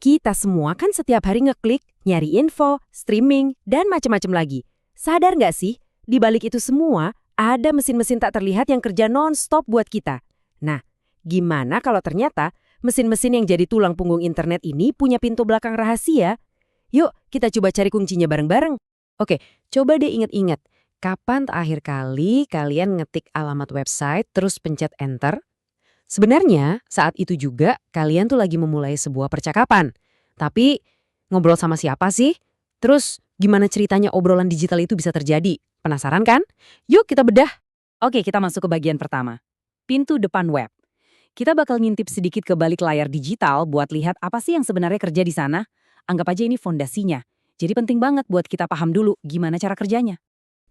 Kita semua kan setiap hari ngeklik, nyari info, streaming, dan macam-macam lagi. Sadar nggak sih, di balik itu semua, ada mesin-mesin tak terlihat yang kerja non-stop buat kita. Nah, gimana kalau ternyata mesin-mesin yang jadi tulang punggung internet ini punya pintu belakang rahasia? Yuk, kita coba cari kuncinya bareng-bareng. Oke, coba deh inget-inget. Kapan terakhir kali kalian ngetik alamat website terus pencet enter? Sebenarnya, saat itu juga kalian tuh lagi memulai sebuah percakapan. Tapi, ngobrol sama siapa sih? Terus, gimana ceritanya obrolan digital itu bisa terjadi? Penasaran kan? Yuk kita bedah. Oke, kita masuk ke bagian pertama. Pintu depan web. Kita bakal ngintip sedikit ke balik layar digital buat lihat apa sih yang sebenarnya kerja di sana. Anggap aja ini fondasinya. Jadi penting banget buat kita paham dulu gimana cara kerjanya.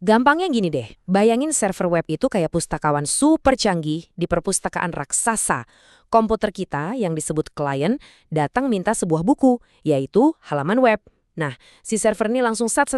Gampangnya gini deh, bayangin server web itu kayak pustakawan super canggih di perpustakaan raksasa. Komputer kita yang disebut klien datang minta sebuah buku, yaitu halaman web. Nah, si server ini langsung sat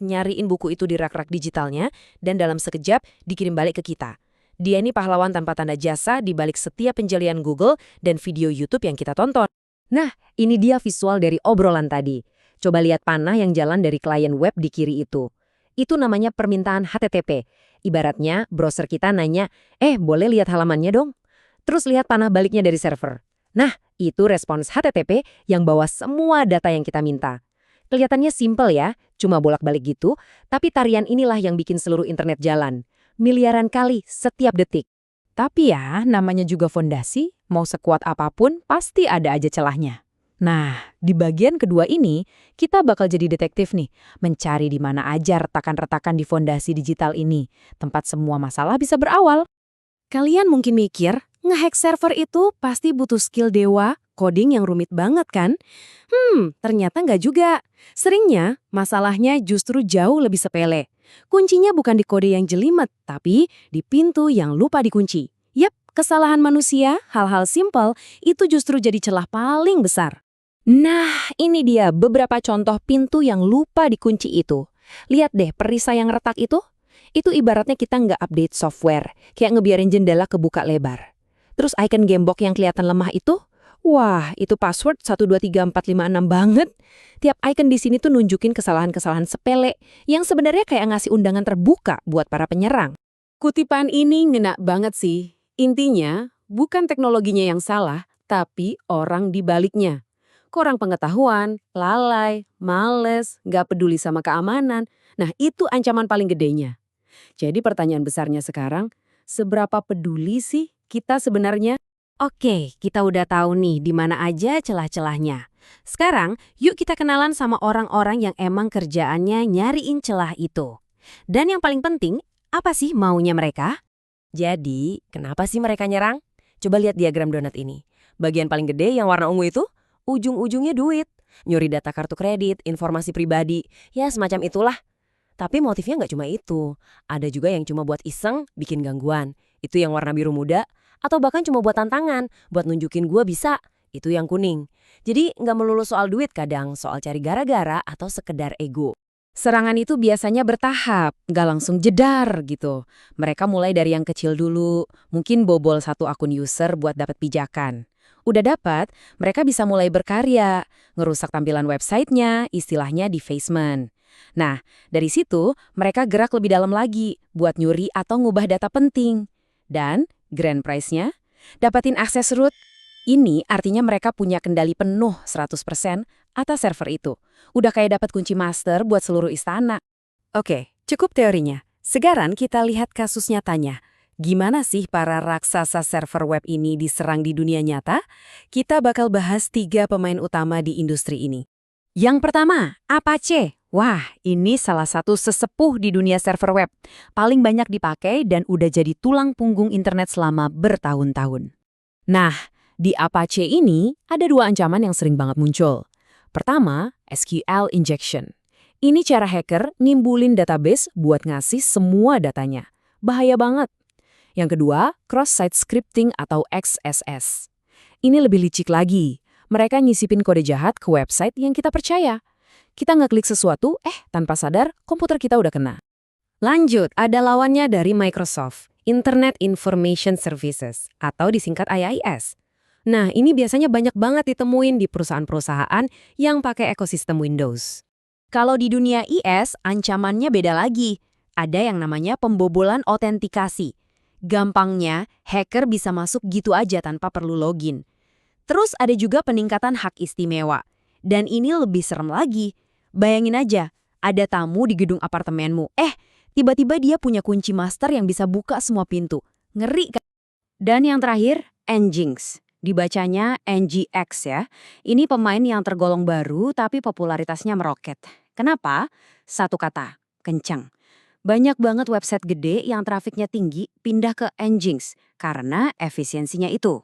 nyariin buku itu di rak-rak digitalnya dan dalam sekejap dikirim balik ke kita. Dia ini pahlawan tanpa tanda jasa di balik setiap penjelian Google dan video YouTube yang kita tonton. Nah, ini dia visual dari obrolan tadi. Coba lihat panah yang jalan dari klien web di kiri itu. Itu namanya permintaan HTTP. Ibaratnya, browser kita nanya, boleh lihat halamannya dong? Terus lihat panah baliknya dari server. Nah, itu respons HTTP yang bawa semua data yang kita minta. Kelihatannya simpel ya, cuma bolak-balik gitu, tapi tarian inilah yang bikin seluruh internet jalan. Miliaran kali setiap detik. Tapi ya, namanya juga fondasi, mau sekuat apapun pasti ada aja celahnya. Nah, di bagian kedua ini, kita bakal jadi detektif nih, mencari di mana aja retakan-retakan di fondasi digital ini, tempat semua masalah bisa berawal. Kalian mungkin mikir, ngehack server itu pasti butuh skill dewa, coding yang rumit banget kan? Ternyata nggak juga. Seringnya, masalahnya justru jauh lebih sepele. Kuncinya bukan di kode yang jelimet, tapi di pintu yang lupa dikunci. Yap, kesalahan manusia, hal-hal simpel, itu justru jadi celah paling besar. Nah, ini dia beberapa contoh pintu yang lupa dikunci itu. Lihat deh perisai yang retak itu. Itu ibaratnya kita nggak update software, kayak ngebiarin jendela kebuka lebar. Terus icon gembok yang kelihatan lemah itu, wah itu password 123456 banget. Tiap icon di sini tuh nunjukin kesalahan-kesalahan sepele yang sebenarnya kayak ngasih undangan terbuka buat para penyerang. Kutipan ini ngena banget sih. Intinya, bukan teknologinya yang salah, tapi orang di baliknya. Kurang pengetahuan, lalai, males, nggak peduli sama keamanan. Nah, itu ancaman paling gedenya. Jadi pertanyaan besarnya sekarang, seberapa peduli sih kita sebenarnya? Oke, kita udah tahu nih di mana aja celah-celahnya. Sekarang, yuk kita kenalan sama orang-orang yang emang kerjaannya nyariin celah itu. Dan yang paling penting, apa sih maunya mereka? Jadi, kenapa sih mereka nyerang? Coba lihat diagram donat ini. Bagian paling gede yang warna ungu itu, ujung-ujungnya duit, nyuri data kartu kredit, informasi pribadi, ya semacam itulah. Tapi motifnya nggak cuma itu. Ada juga yang cuma buat iseng, bikin gangguan. Itu yang warna biru muda. Atau bahkan cuma buat tantangan, buat nunjukin gua bisa. Itu yang kuning. Jadi nggak melulu soal duit kadang, soal cari gara-gara atau sekedar ego. Serangan itu biasanya bertahap, nggak langsung jedar gitu. Mereka mulai dari yang kecil dulu, mungkin bobol satu akun user buat dapat pijakan. Udah dapat, mereka bisa mulai berkarya, ngerusak tampilan websitenya, istilahnya defacement. Nah, dari situ mereka gerak lebih dalam lagi buat nyuri atau ngubah data penting. Dan grand prize-nya, dapatin akses root. Ini artinya mereka punya kendali penuh 100% atas server itu. Udah kayak dapat kunci master buat seluruh istana. Oke, cukup teorinya. Sekarang kita lihat kasus nyatanya. Gimana sih para raksasa server web ini diserang di dunia nyata? Kita bakal bahas 3 pemain utama di industri ini. Yang pertama, Apache. Wah, ini salah satu sesepuh di dunia server web. Paling banyak dipakai dan udah jadi tulang punggung internet selama bertahun-tahun. Nah, di Apache ini ada 2 ancaman yang sering banget muncul. Pertama, SQL injection. Ini cara hacker nimbulin database buat ngasih semua datanya. Bahaya banget. Yang kedua, cross-site scripting atau XSS. Ini lebih licik lagi. Mereka nyisipin kode jahat ke website yang kita percaya. Kita ngeklik sesuatu, tanpa sadar komputer kita udah kena. Lanjut, ada lawannya dari Microsoft, Internet Information Services, atau disingkat IIS. Nah, ini biasanya banyak banget ditemuin di perusahaan-perusahaan yang pakai ekosistem Windows. Kalau di dunia IS, ancamannya beda lagi. Ada yang namanya pembobolan autentikasi. Gampangnya, hacker bisa masuk gitu aja tanpa perlu login. Terus ada juga peningkatan hak istimewa. Dan ini lebih serem lagi. Bayangin aja, ada tamu di gedung apartemenmu. Tiba-tiba dia punya kunci master yang bisa buka semua pintu. Ngeri kan? Dan yang terakhir, Nginx. Dibacanya NGX ya. Ini pemain yang tergolong baru tapi popularitasnya meroket. Kenapa? Satu kata, kencang. Banyak banget website gede yang trafiknya tinggi pindah ke Nginx karena efisiensinya itu.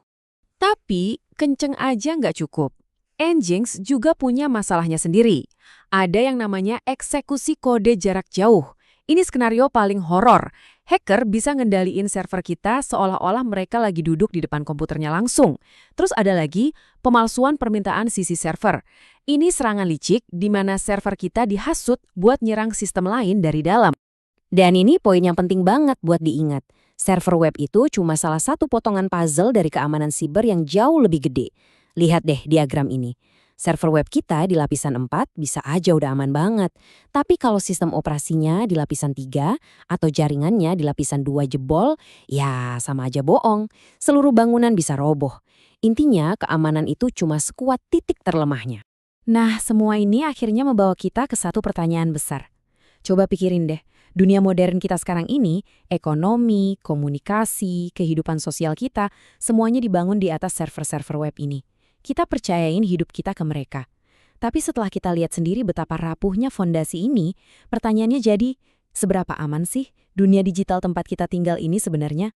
Tapi, kenceng aja nggak cukup. Nginx juga punya masalahnya sendiri. Ada yang namanya eksekusi kode jarak jauh. Ini skenario paling horor. Hacker bisa ngendaliin server kita seolah-olah mereka lagi duduk di depan komputernya langsung. Terus ada lagi pemalsuan permintaan sisi server. Ini serangan licik di mana server kita dihasut buat nyerang sistem lain dari dalam. Dan ini poin yang penting banget buat diingat. Server web itu cuma salah satu potongan puzzle dari keamanan siber yang jauh lebih gede. Lihat deh diagram ini. Server web kita di lapisan 4 bisa aja udah aman banget. Tapi kalau sistem operasinya di lapisan 3 atau jaringannya di lapisan 2 jebol, ya sama aja bohong. Seluruh bangunan bisa roboh. Intinya keamanan itu cuma sekuat titik terlemahnya. Nah, semua ini akhirnya membawa kita ke satu pertanyaan besar. Coba pikirin deh, dunia modern kita sekarang ini, ekonomi, komunikasi, kehidupan sosial kita, semuanya dibangun di atas server-server web ini. Kita percayain hidup kita ke mereka. Tapi setelah kita lihat sendiri betapa rapuhnya fondasi ini, pertanyaannya jadi, seberapa aman sih dunia digital tempat kita tinggal ini sebenarnya?